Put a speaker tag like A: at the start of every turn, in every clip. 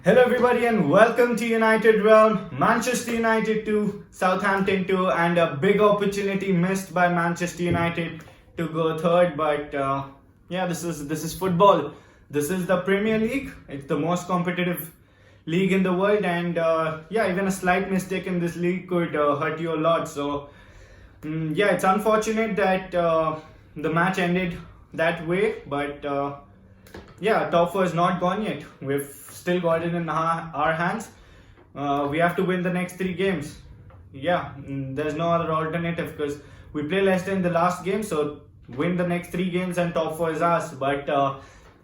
A: Hello everybody and welcome to United Realm. Manchester United 2, Southampton 2, and a big opportunity missed by Manchester United to go third. But this is football. This is the Premier League. It's the most competitive league in the world, and even a slight mistake in this league could hurt you a lot. So it's unfortunate that the match ended that way, but top four is not gone yet. We've still got it in our hands. We have to win the next three games. There's no other alternative because we play Leicester in the last game, so win the next three games and top four is ours. But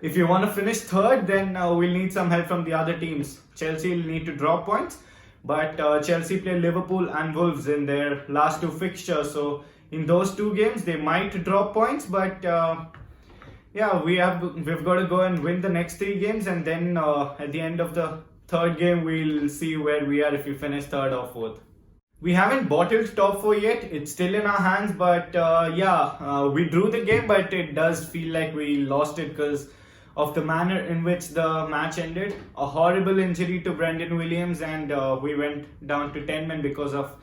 A: if you want to finish third, then we'll need some help from the other teams. Chelsea will need to drop points, but Chelsea play Liverpool and Wolves in their last two fixtures. So in those two games, they might drop points, but we've got to go and win the next three games, and then at the end of the third game, we'll see where we are if we finish third or fourth. We haven't bottled top four yet. It's still in our hands, but we drew the game, but it does feel like we lost it because of the manner in which the match ended. A horrible injury to Brendan Williams, and we went down to 10 men because of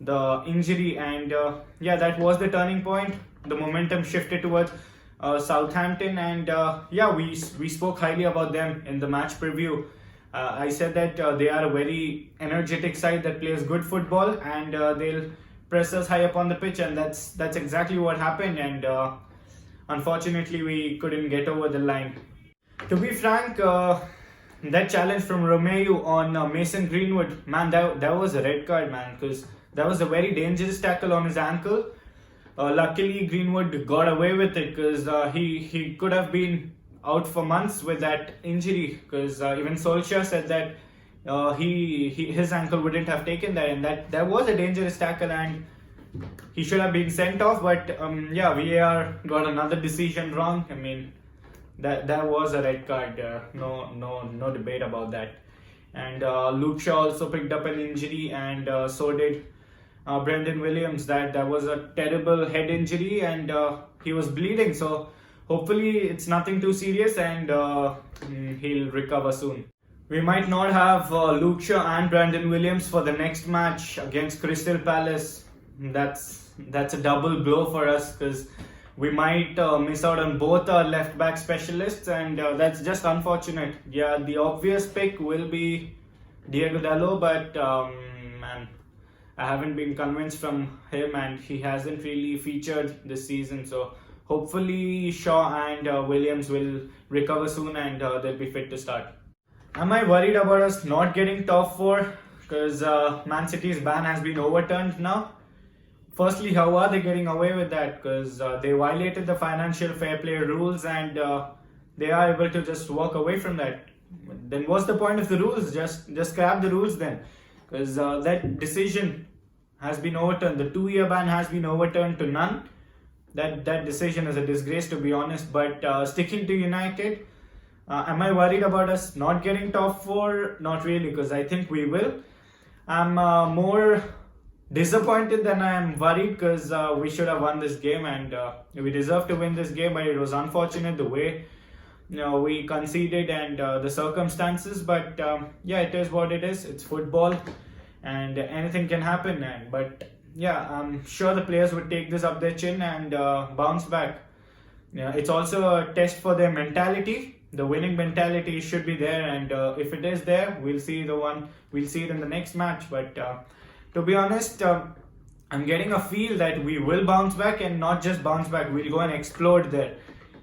A: the injury. And that was the turning point. The momentum shifted towards Southampton, and we spoke highly about them in the match preview. I said that they are a very energetic side that plays good football, and they'll press us high up on the pitch, and that's exactly what happened. And unfortunately, we couldn't get over the line. To be frank, that challenge from Romeo on Mason Greenwood, man, that was a red card, man, because that was a very dangerous tackle on his ankle. Luckily, Greenwood got away with it because he could have been out for months with that injury, because even Solskjaer said that his ankle wouldn't have taken that, and that was a dangerous tackle and he should have been sent off. But VAR got another decision wrong. I mean, that was a red card. No debate about that. And Luke Shaw also picked up an injury, and so did Brendan Williams. That was a terrible head injury, and he was bleeding. So hopefully it's nothing too serious, and he'll recover soon. We might not have Luke Shaw and Brendan Williams for the next match against Crystal Palace. That's a double blow for us because we might miss out on both our left back specialists, and that's just unfortunate. Yeah, the obvious pick will be Diego Dalot, but I haven't been convinced from him, and he hasn't really featured this season. So hopefully Shaw and Williams will recover soon, and they'll be fit to start. Am I worried about us not getting top four? Because Man City's ban has been overturned now. Firstly, how are they getting away with that? Because they violated the financial fair play rules, and they are able to just walk away from that. Then what's the point of the rules? Just scrap the rules then. Because that decision has been overturned. The 2-year ban has been overturned to none. That decision is a disgrace, to be honest. But sticking to United, am I worried about us not getting top four? Not really, because I think we will. I'm more disappointed than I am worried, because we should have won this game, and we deserve to win this game. But it was unfortunate the way we conceded and the circumstances. But it is what it is. It's football, and anything can happen. But I'm sure the players would take this up their chin and bounce back. It's also a test for their mentality. The winning mentality should be there, and if it is there, we'll see it in the next match. But to be honest, I'm getting a feel that we will bounce back, and not just bounce back, we'll go and explode there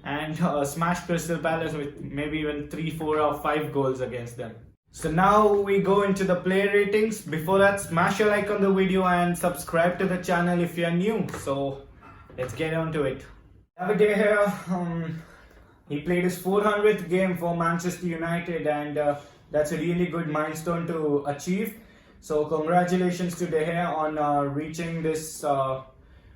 A: and smash Crystal Palace with maybe even 3, 4 or 5 goals against them. So now we go into the player ratings. Before that, smash a like on the video and subscribe to the channel if you're new. So let's get on to it. David De Gea, he played his 400th game for Manchester United, and that's a really good milestone to achieve. So congratulations to De Gea on reaching this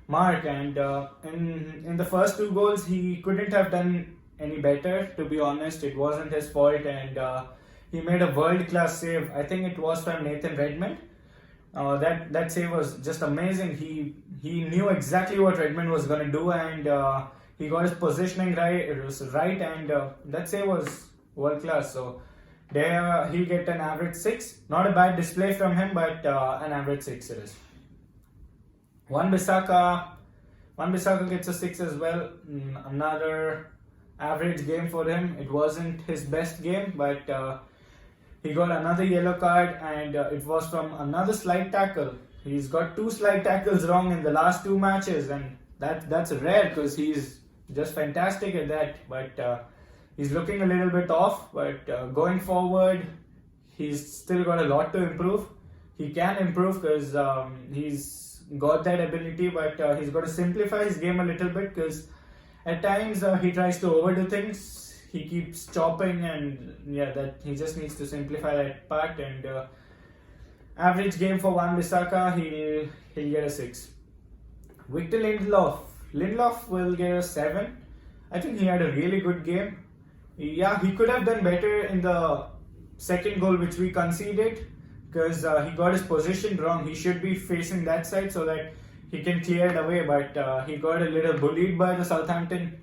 A: mark. And in the first 2 goals, he couldn't have done any better, to be honest. It wasn't his fault, and he made a world-class save. I think it was from Nathan Redmond. That save was just amazing. He knew exactly what Redmond was going to do, and he got his positioning right, and that save was world-class. So There he'll get an average 6. Not a bad display from him, but an average 6 it is. Wan-Bissaka gets a 6 as well. Another average game for him. It wasn't his best game, but he got another yellow card, and it was from another slide tackle. He's got 2 slide tackles wrong in the last 2 matches, and that's rare because he's just fantastic at that. But he's looking a little bit off. But going forward, he's still got a lot to improve. He can improve because he's got that ability, but he's got to simplify his game a little bit because at times he tries to overdo things. He keeps chopping, and that he just needs to simplify that part. And average game for Wan-Bissaka, he'll get a 6. Victor Lindelof will get a 7. I think he had a really good game. Yeah, he could have done better in the second goal which we conceded because he got his position wrong. He should be facing that side so that he can clear it away, but he got a little bullied by the Southampton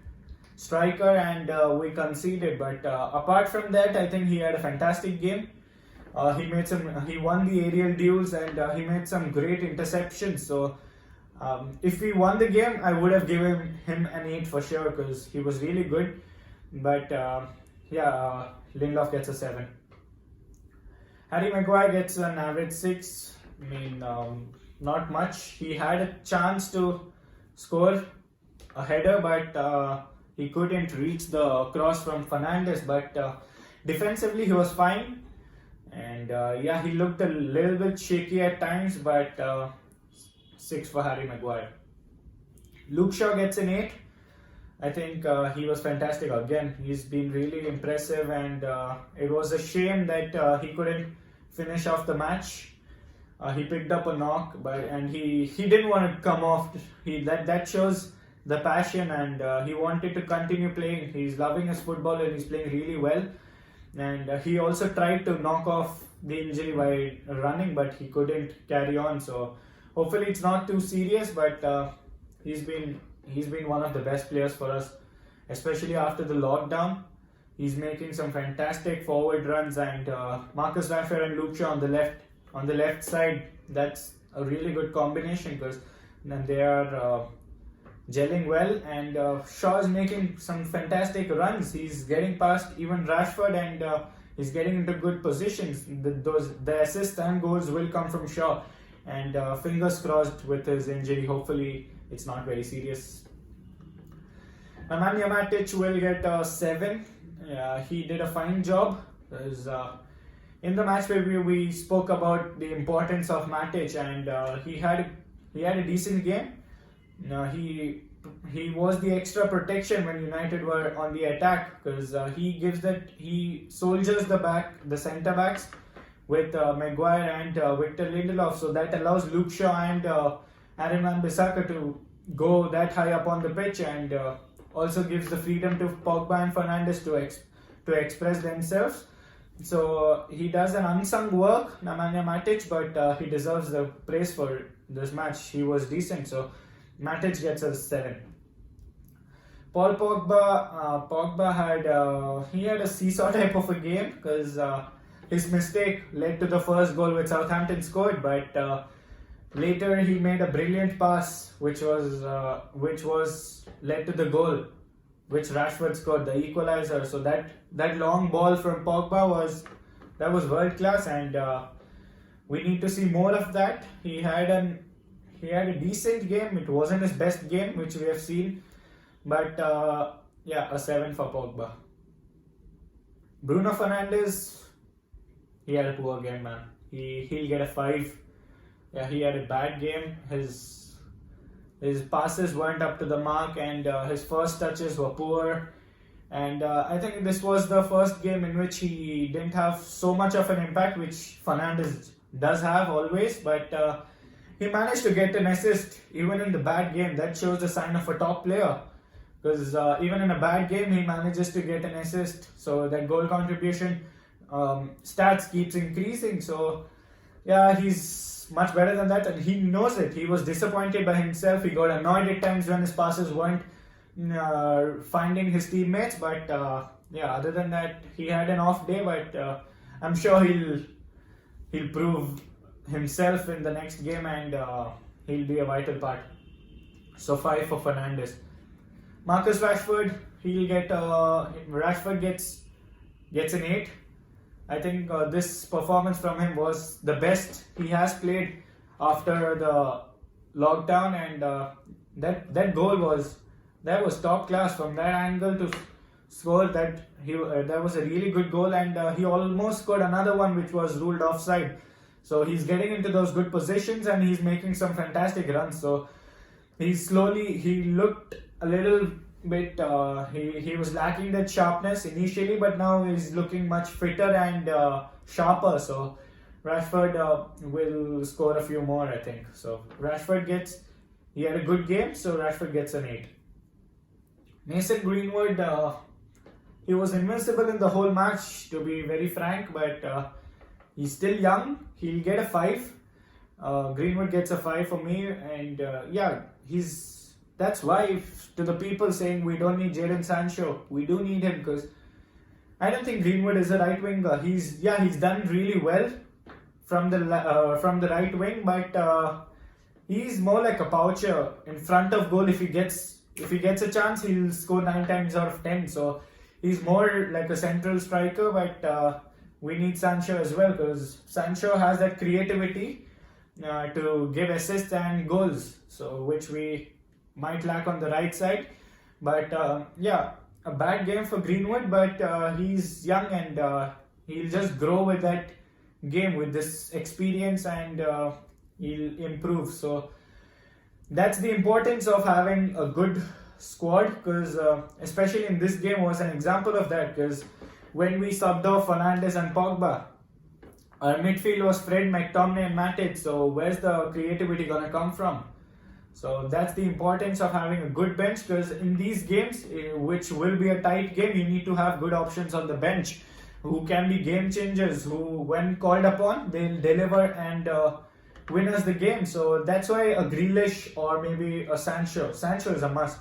A: striker, and we conceded. But apart from that, I think he had a fantastic game. He won the aerial duels, and he made some great interceptions. So if we won the game, I would have given him an 8 for sure because he was really good. But Lindelof gets a 7. Harry Maguire gets an average 6. I mean, not much. He had a chance to score a header, but he couldn't reach the cross from Fernandes. But defensively, he was fine. And he looked a little bit shaky at times, but 6 for Harry Maguire. Luke Shaw gets an 8. I think he was fantastic again. He's been really impressive, and it was a shame that he couldn't finish off the match. He picked up a knock, and he didn't want to come off. That shows the passion, and he wanted to continue playing. He's loving his football, and he's playing really well. And he also tried to knock off the injury by running, but he couldn't carry on. So hopefully it's not too serious, but he's been one of the best players for us, especially after the lockdown. He's making some fantastic forward runs, and Marcus Rashford and Luke Shaw on the left side. That's a really good combination because they are gelling well, and Shaw is making some fantastic runs. He's getting past even Rashford, and he's getting into good positions. The assists and goals will come from Shaw, and fingers crossed with his injury. Hopefully it's not very serious. Nemanja Matic will get a 7. He did a fine job. In the match preview, we spoke about the importance of Matic, and he had a decent game. He was the extra protection when United were on the attack because he soldiers the centre backs with Maguire and Victor Lindelof, so that allows Luke Shaw and Aaron Wan-Bissaka to go that high up on the pitch, and also gives the freedom to Pogba and Fernandes to express themselves. So he does an unsung work, Nemanja Matic, but he deserves the praise for this match. He was decent, so Matic gets a 7. Paul Pogba had a seesaw type of a game because his mistake led to the first goal which Southampton scored, but later he made a brilliant pass which was led to the goal which Rashford scored, the equalizer. So that long ball from Pogba was world class, and we need to see more of that. He had a decent game. It wasn't his best game which we have seen, but a 7 for Pogba. Bruno Fernandes, he had a poor game, man. He'll get a 5. Yeah, he had a bad game. His passes weren't up to the mark, and his first touches were poor. And I think this was the first game in which he didn't have so much of an impact, which Fernandes does have always. But he managed to get an assist even in the bad game. That shows the sign of a top player, because even in a bad game he manages to get an assist. So that goal contribution stats keeps increasing. So yeah, he's much better than that, and he knows it. He was disappointed by himself. He got annoyed at times when his passes weren't finding his teammates, but other than that, he had an off day. But I'm sure he'll prove himself in the next game, and he'll be a vital part. So 5 for Fernandes. Marcus Rashford, Rashford gets an 8. I think this performance from him was the best he has played after the lockdown, and that goal was top class from that angle to score that. That was a really good goal, and he almost scored another one which was ruled offside. So he's getting into those good positions and he's making some fantastic runs. So he looked a little bit, he was lacking that sharpness initially, but now he's looking much fitter and sharper. So Rashford will score a few more, I think. So he had a good game, so Rashford gets an 8. Mason Greenwood, he was invincible in the whole match, to be very frank, but he's still young. He'll get a 5. Greenwood gets a 5 for me, and that's why, to the people saying we don't need Jadon Sancho, we do need him, because I don't think Greenwood is a right winger. He's done really well from the right wing, but he's more like a poacher in front of goal. If he gets a chance, he'll score 9 times out of 10. So he's more like a central striker, but we need Sancho as well, because Sancho has that creativity to give assists and goals, so which we might lack on the right side. But a bad game for Greenwood, but he's young and he'll just grow with that game, with this experience, and he'll improve. So that's the importance of having a good squad, because especially in this game was an example of that, because when we subbed off Fernandes and Pogba, our midfield was Fred, McTominay and Matic, so where's the creativity gonna come from? So that's the importance of having a good bench, because in these games, which will be a tight game, you need to have good options on the bench who can be game changers, who when called upon, they'll deliver and win us the game. So that's why a Grealish or maybe a Sancho is a must.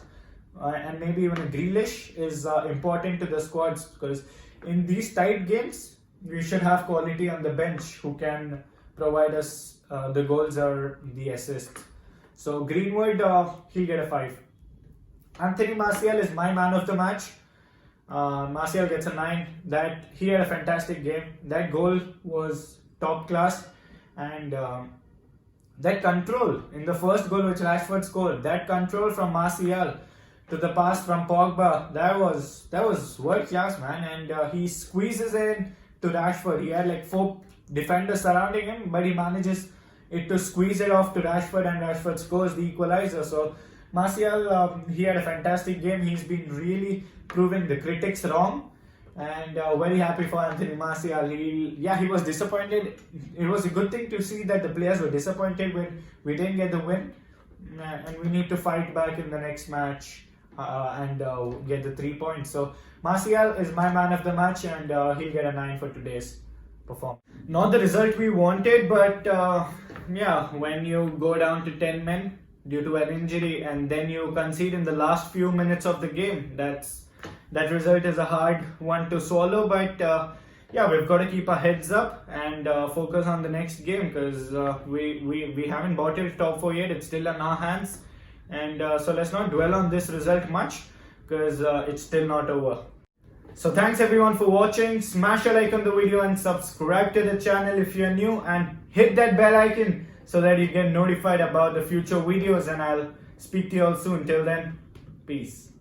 A: And maybe even a Grealish is important to the squads, because in these tight games, we should have quality on the bench who can provide us the goals or the assists. So Greenwood, he'll get a 5. Anthony Martial is my man of the match. Martial gets a 9. He had a fantastic game. That goal was top class, and that control in the first goal which Rashford scored, that control from Martial to the pass from Pogba, that was world class, man. And he squeezes in to Rashford. He had like 4 defenders surrounding him, but he manages to squeeze it off to Rashford, and Rashford scores the equalizer. So Martial, he had a fantastic game. He's been really proving the critics wrong, and very happy for Anthony Martial. He was disappointed. It was a good thing to see that the players were disappointed when we didn't get the win, and we need to fight back in the next match and get the 3 points. So Martial is my man of the match, and he'll get a 9 for today's performance. Not the result we wanted, but when you go down to 10 men due to an injury and then you concede in the last few minutes of the game, that result is a hard one to swallow. But we've got to keep our heads up and focus on the next game, because we haven't bottled top 4 yet. It's still in our hands, and so let's not dwell on this result much, because it's still not over. So thanks everyone for watching. Smash a like on the video and subscribe to the channel if you're new, and hit that bell icon so that you get notified about the future videos, and I'll speak to you all soon. Till then, peace.